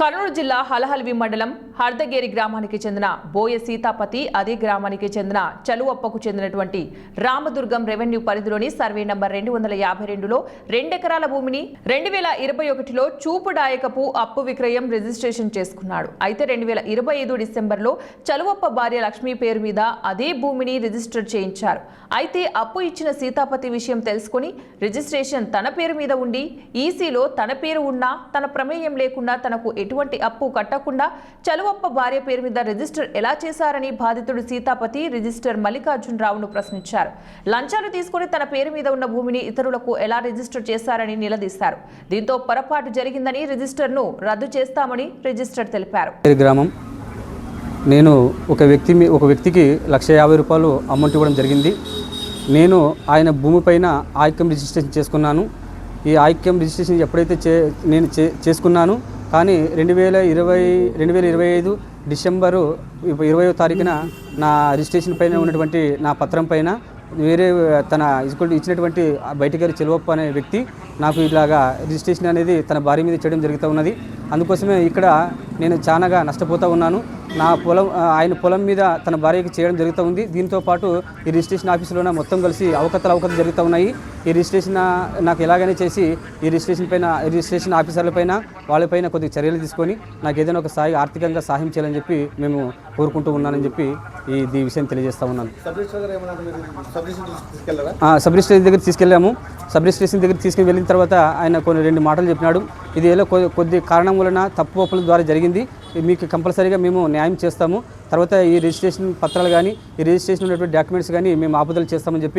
కర్నూలు జిల్లా హలహల్వి మండలం హర్దగేరి గ్రామానికి చెందిన బోయ సీతాపతి అదే గ్రామానికి చెందిన చలువప్పకు చెందినటువంటి రామదుర్గం రెవెన్యూ పరిధిలోని సర్వే నంబర్ 252లో 2 ఎకరాల భూమిని 2021లో చూపుడాయకపు అప్పు విక్రయం రిజిస్ట్రేషన్ చేసుకున్నాడు. అయితే 2025 డిసెంబర్లో చలువప్ప భార్య లక్ష్మీ పేరు మీద అదే భూమిని రిజిస్టర్ చేయించారు. అయితే అప్పు ఇచ్చిన సీతాపతి విషయం తెలుసుకుని రిజిస్ట్రేషన్ తన పేరు మీద ఉండి ఈసీలో తన పేరు ఉన్నా తన ప్రమేయం లేకుండా తనకు ఎటువంటి అప్పు కట్టకుండా చలువప్ప భార్య పేరు మీద రిజిస్టర్ ఎలా చేశారని బాధితుడు సీతాపతి రిజిస్టర్ మల్లికార్జున రావును ప్రశ్నించారు. లంచాలు తీసుకుని తన పేరు మీద ఉన్న భూమిని ఇతరులకు ఎలా రిజిస్టర్ చేశారని నిలదీశారు. దీంతో పొరపాటు జరిగిందని రిజిస్టర్ను రద్దు చేస్తామని రిజిస్టర్ తెలిపారు. గ్రామం నేను ఒక వ్యక్తికి ₹150,000 అమౌంట్ ఇవ్వడం జరిగింది. నేను ఆయన భూమి పైన ఆయిక్యం రిజిస్ట్రేషన్ చేసుకున్నాను. ఈ ఆయిక్యం రిజిస్ట్రేషన్ ఎప్పుడైతే నేను చేసుకున్నాను కానీ 2025 డిసెంబరు 20వ తారీఖున నా రిజిస్ట్రేషన్ పైన ఉన్నటువంటి నా పత్రం పైన వేరే తన ఇచ్చినటువంటి బయటగారి చెలువప్ప అనే వ్యక్తి నాకు ఇలాగా రిజిస్ట్రేషన్ అనేది తన భార్య మీద చేయడం జరుగుతూ ఉన్నది. అందుకోసమే ఇక్కడ నేను చాలాగా నష్టపోతూ ఉన్నాను. నా ఆయన పొలం మీద తన భార్యకి చేయడం జరుగుతూ ఉంది. దీంతో పాటు ఈ రిజిస్ట్రేషన్ ఆఫీసులోనే మొత్తం కలిసి అవకతలు జరుగుతూ ఉన్నాయి. ఈ రిజిస్ట్రేషన్ నాకు ఎలాగైనా చేసి ఈ రిజిస్ట్రేషన్ ఆఫీసర్ల పైన వాళ్ళపైన కొద్దిగా చర్యలు తీసుకొని నాకు ఏదైనా ఒక ఆర్థికంగా సహాయం చేయాలని చెప్పి మేము కోరుకుంటూ ఉన్నానని చెప్పి ఈ విషయం తెలియజేస్తూ ఉన్నాను. సబ్ రిజిస్ట్రేషన్ దగ్గర తీసుకెళ్ళాము. సబ్ రిజిస్ట్రేషన్ దగ్గర తీసుకుని వెళ్ళిన తర్వాత ఆయన కొన్ని 2 మాటలు చెప్పినాడు. ఇది ఏదో కొద్ది కారణం వలన తప్పు ఒప్పుల ద్వారా జరిగింది, మీకు కంపల్సరీగా మేము న్యాయం చేస్తాము, తర్వాత ఈ రిజిస్ట్రేషన్ పత్రాలు కానీ ఈ రిజిస్ట్రేషన్ ఉన్నటువంటి డాక్యుమెంట్స్ కానీ మేము ఆపుదల చేస్తామని చెప్పి